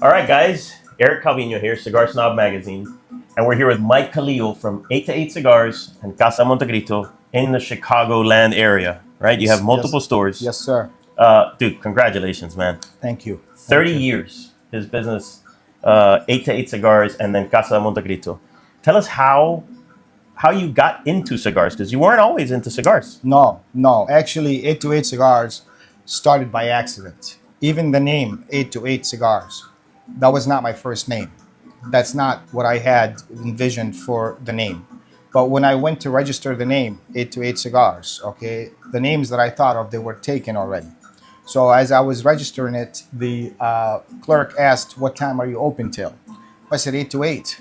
All right, guys. Eric Calvino here, Cigar Snob Magazine. And we're here with Mike Kahlil from 8 to 8 Cigars and Casa de Montecristo in the Chicagoland area, right? You have multiple stores. Yes, sir. Dude, congratulations, man. Thank you. 30 years, his business, 8 to 8 Cigars and then Casa de Montecristo. Tell us how you got into cigars, because you weren't always into cigars. No. Actually, 828 Cigars started by accident. Even the name 828 Cigars, that was not my first name. That's not what I had envisioned for the name. But when I went to register the name 828 Cigars, okay, the names that I thought of, they were taken already. So as I was registering it, the clerk asked, "What time are you open till?" I said 8 to 8.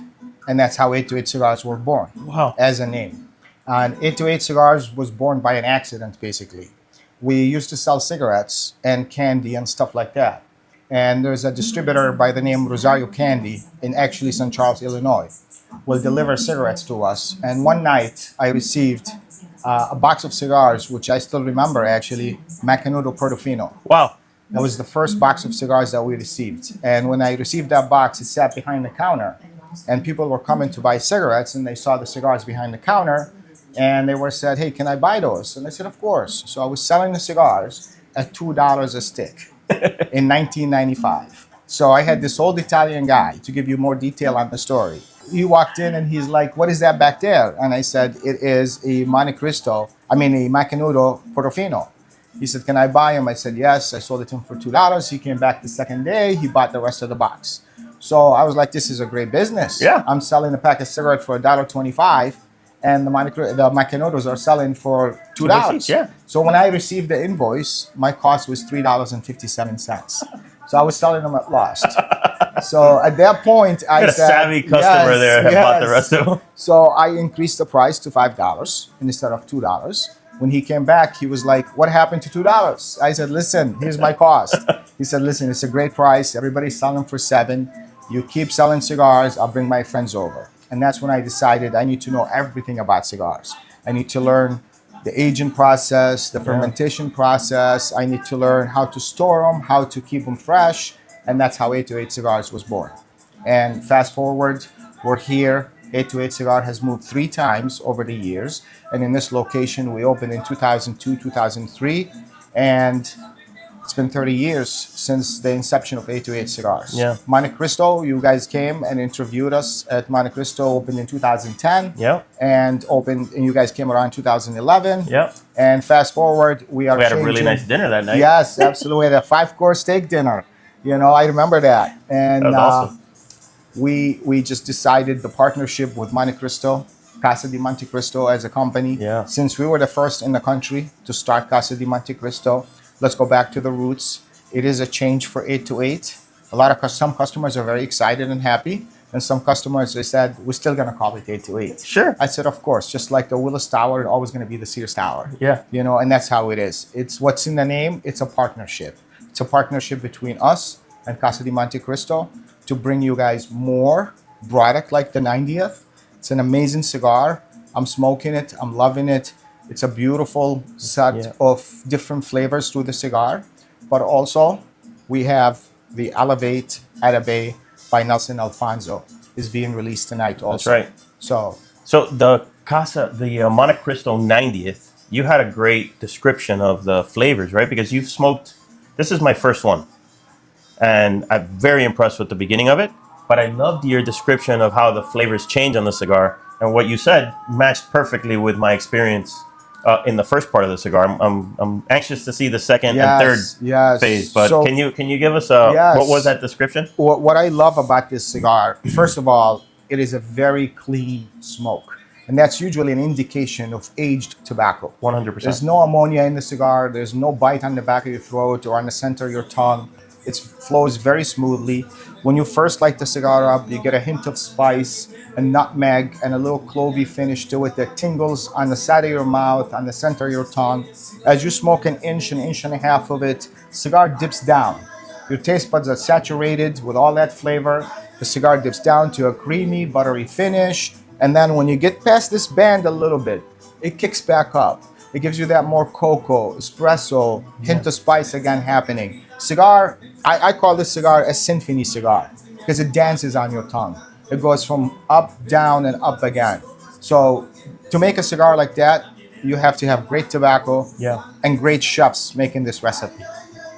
And that's how 828 Cigars were born. Wow. As a name. And 828 Cigars was born by an accident, basically. We used to sell cigarettes and candy and stuff like that. And there's a distributor by the name Rosario Candy in actually St. Charles, Illinois, will deliver cigarettes to us. And one night I received a box of cigars, which I still remember actually, Macanudo Portofino. Wow. That was the first box of cigars that we received. And when I received that box, it sat behind the counter. And people were coming to buy cigarettes, and they saw the cigars behind the counter, and they were said, "Hey, can I buy those?" And I said, "Of course." So I was selling the cigars at $2 a stick in 1995. So I had this old Italian guy, to give you more detail on the story. He walked in and he's like, "What is that back there?" And I said, "It is a a Macanudo Portofino." He said, "Can I buy him?" I said, "Yes." I sold it to him for $2. He came back the second day. He bought the rest of the box. So I was like, "This is a great business." Yeah. I'm selling a pack of cigarettes for $1.25, and the Macanudos are selling for $2. Yeah. So when I received the invoice, my cost was $3.57. So I was selling them at loss. So at that point, I You got said, a savvy customer yes, there that bought the yes. rest of them. So I increased the price to $5 instead of $2. When he came back, he was like, "What happened to $2?" I said, "Listen, here's my cost." He said, "Listen, it's a great price. Everybody's selling for $7. You keep selling cigars, I'll bring my friends over." And that's when I decided I need to know everything about cigars. I need to learn the aging process, the fermentation process. I need to learn how to store them, how to keep them fresh. And that's how 828 Cigars was born. And fast forward, we're here. 828 Cigar has moved 3 times over the years. And in this location, we opened in 2002, 2003. And it's been 30 years since the inception of 828 Cigars. Yeah. Montecristo, you guys came and interviewed us at Montecristo, opened in 2010. Yeah. And you guys came around 2011. Yeah. And fast forward, we had a really nice dinner that night. Yes, absolutely. We had a 5-course steak dinner. I remember that. And that was awesome. We just decided the partnership with Montecristo, Casa de Montecristo as a company. Yeah. Since we were the first in the country to start Casa de Montecristo, let's go back to the roots. It is a change for 828. Some customers are very excited and happy, and some customers, they said, "We're still gonna call it 828." Sure. I said, "Of course, just like the Willis Tower, it's always gonna be the Sears Tower." Yeah. And that's how it is. It's what's in the name. It's a partnership. It's a partnership between us and Casa de Montecristo to bring you guys more product like the 90th. It's an amazing cigar. I'm smoking it. I'm loving it. It's a beautiful set of different flavors through the cigar. But also, we have the Elevate Atabey by Nelson Alfonso is being released tonight also. That's right. So the Montecristo 90th, you had a great description of the flavors, right? Because you've smoked, this is my first one. And I'm very impressed with the beginning of it. But I loved your description of how the flavors change on the cigar. And what you said matched perfectly with my experience in the first part of the cigar. I'm anxious to see the second and third phase. But So, can you give us what was that description? what I love about this cigar, first of all, it is a very clean smoke. And that's usually an indication of aged tobacco. 100%. There's no ammonia in the cigar. There's no bite on the back of your throat or on the center of your tongue. It flows very smoothly. When you first light the cigar up, you get a hint of spice and nutmeg and a little clovey finish to it that tingles on the side of your mouth, on the center of your tongue. As you smoke an inch and a half of it, cigar dips down. Your taste buds are saturated with all that flavor. The cigar dips down to a creamy, buttery finish. And then when you get past this band a little bit, it kicks back up. It gives you that more cocoa, espresso, hint of spice again happening. Cigar, I call this cigar a symphony cigar because it dances on your tongue. It goes from up, down, and up again. So to make a cigar like that, you have to have great tobacco Yeah. and great chefs making this recipe.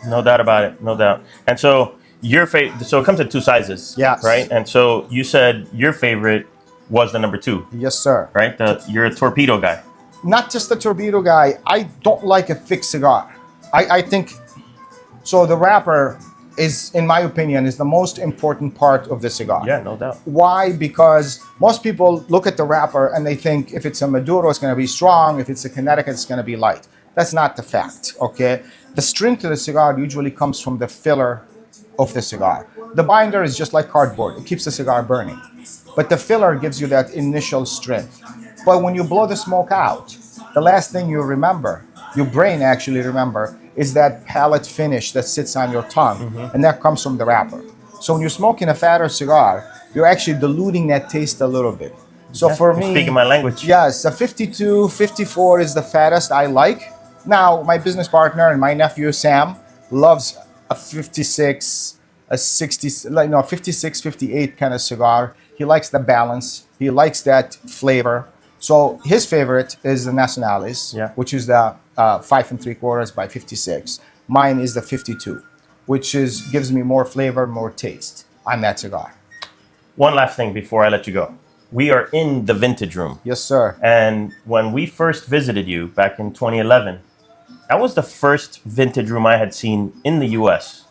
No doubt about it. No doubt. And so so it comes in two sizes, Yes. right? And so you said your favorite was the number 2, Yes, sir. right? You're a torpedo guy. Not just the torpedo guy. I don't like a thick cigar. I think so. The wrapper is, in my opinion, is the most important part of the cigar. Yeah, no doubt. Why? Because most people look at the wrapper and they think if it's a Maduro, it's going to be strong. If it's a Connecticut, it's going to be light. That's not the fact, okay? The strength of the cigar usually comes from the filler of the cigar. The binder is just like cardboard. It keeps the cigar burning. But the filler gives you that initial strength. But when you blow the smoke out, the last thing you remember, your brain actually remember, is that palate finish that sits on your tongue, and that comes from the wrapper. So when you're smoking a fatter cigar, you're actually diluting that taste a little bit. So for You're me, speaking my language. yes, a 52, 54 is the fattest I like. Now, my business partner and my nephew Sam loves a 56, a 60, like no, 56, 58 kind of cigar. He likes the balance. He likes that flavor. So his favorite is the Nacionales, Yeah. which is the 5 3/4 by 56. Mine is the 52, which gives me more flavor, more taste on that cigar. One last thing before I let you go. We are in the vintage room. Yes, sir. And when we first visited you back in 2011, that was the first vintage room I had seen in the U.S.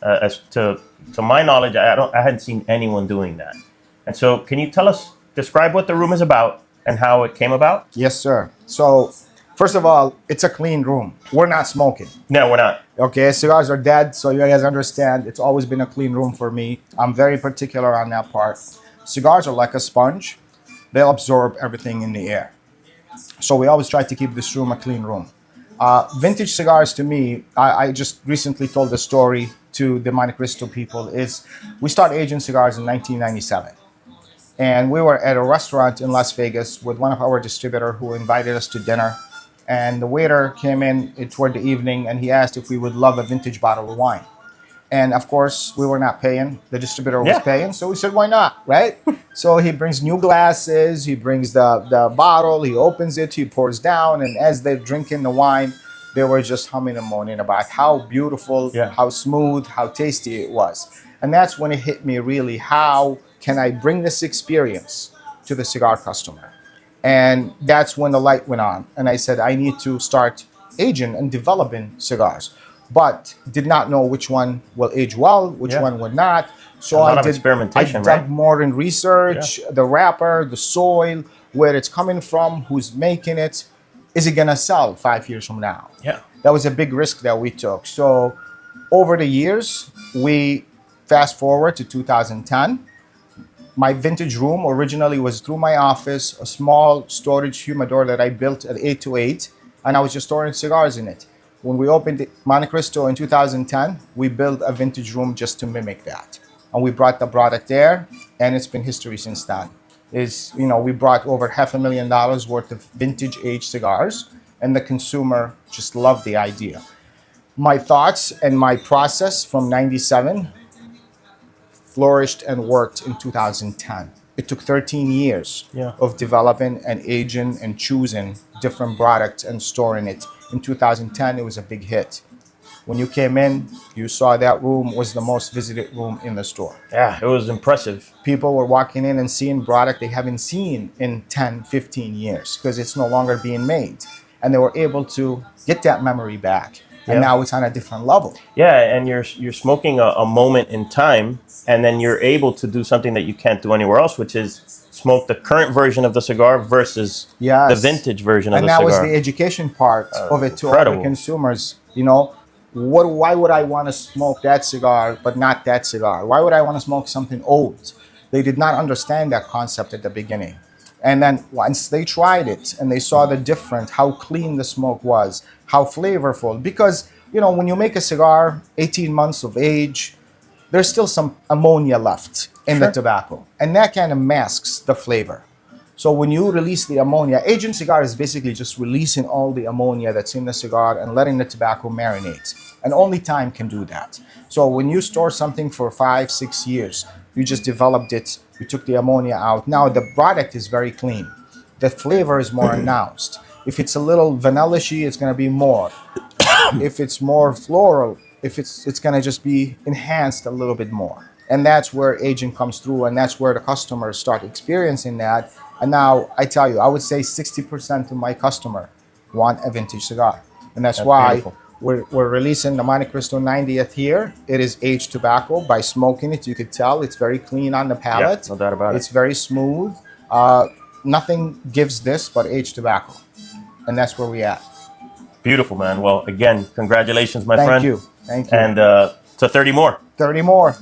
As to my knowledge, I hadn't seen anyone doing that. And so, can you describe what the room is about and how it came about? Yes, sir. So, first of all, it's a clean room. We're not smoking. No, we're not. Okay, cigars are dead, so you guys understand. It's always been a clean room for me. I'm very particular on that part. Cigars are like a sponge. They'll absorb everything in the air. So we always try to keep this room a clean room. Vintage cigars to me, I just recently told the story to the Montecristo people, is we started aging cigars in 1997. And we were at a restaurant in Las Vegas with one of our distributors who invited us to dinner. And the waiter came in toward the evening and he asked if we would love a vintage bottle of wine. And of course, we were not paying. The distributor was Yeah. paying. So we said, why not, right? So he brings new glasses. He brings the bottle. He opens it. He pours down. And as they're drinking the wine, they were just humming and moaning about how beautiful, Yeah. how smooth, how tasty it was. And that's when it hit me really, how can I bring this experience to the cigar customer? And that's when the light went on. And I said, I need to start aging and developing cigars. But did not know which one will age well, which Yeah. one would not. So A lot I of did experimentation, I dug right? more in research, the wrapper, the soil, where it's coming from, who's making it. Is it gonna sell 5 years from now? Yeah. That was a big risk that we took. So over the years, we fast forward to 2010. My vintage room originally was through my office, a small storage humidor that I built at 828, and I was just storing cigars in it. When we opened Montecristo in 2010, we built a vintage room just to mimic that. And we brought the product there, and it's been history since then. We brought over $500,000 worth of vintage aged cigars, and the consumer just loved the idea. My thoughts and my process from 97 flourished and worked in 2010. It took 13 years Yeah. of developing and aging and choosing different products and storing it. In 2010, it was a big hit. When you came in, you saw that room was the most visited room in the store. Yeah, it was impressive. People were walking in and seeing product they haven't seen in 10, 15 years because it's no longer being made. And they were able to get that memory back. And Yeah. now it's on a different level. Yeah, and you're smoking a moment in time, and then you're able to do something that you can't do anywhere else, which is smoke the current version of the cigar versus Yes. the vintage version of And the that was cigar. the education part of it to incredible. other consumers. Why would I want to smoke that cigar but not that cigar? Why would I want to smoke something old? They did not understand that concept at the beginning. And then once they tried it and they saw the difference, how clean the smoke was, how flavorful. Because, when you make a cigar, 18 months of age, there's still some ammonia left in the Sure. tobacco. And that kind of masks the flavor. So when you release the ammonia, aging cigar is basically just releasing all the ammonia that's in the cigar and letting the tobacco marinate. And only time can do that. So when you store something for 5, 6 years, you just developed it, you took the ammonia out. Now the product is very clean. The flavor is more announced. If it's a little vanilla-y, it's gonna be more. If it's more floral, if it's gonna just be enhanced a little bit more. And that's where aging comes through, and that's where the customers start experiencing that. And now I tell you, I would say 60% of my customer want a vintage cigar. And that's why beautiful. we're releasing the Montecristo 90th here. It is aged tobacco. By smoking it, you could tell it's very clean on the palate. no doubt about it. It's very smooth. Nothing gives this but aged tobacco. And that's where we at. Beautiful, man. Well, again, congratulations, my Thank friend. you. Thank you. And to 30 more. 30 more.